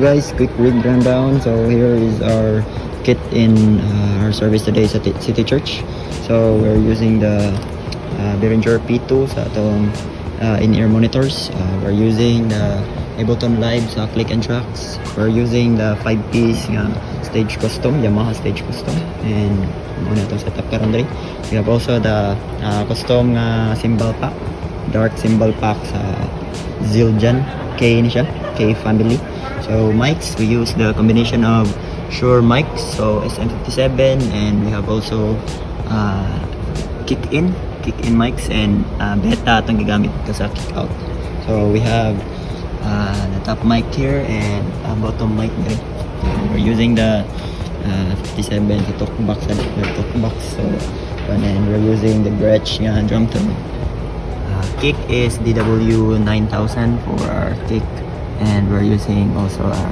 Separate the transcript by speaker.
Speaker 1: Guys, quick rig rundown. So here is our kit in our service today sa City Church. So we're using the Behringer P2 sa atong in-ear monitors. We're using the Ableton Live sa Click and Tracks. We're using the 5-piece stage custom, Yamaha stage custom, and muna itong setup karon diri. We have also the custom cymbal pack, dark cymbal pack sa Zildjian K ni siya, K family. So mics, we use the combination of Shure mics, so SM57, and we have also kick-in mics, and beta itong gigamit ko sa kick-out. So we have the top mic here and bottom mic there. We're using the 57 to talkbox, so and then we're using the Gretsch drum tone. Kick is DW9000 for our kick, and we're using also our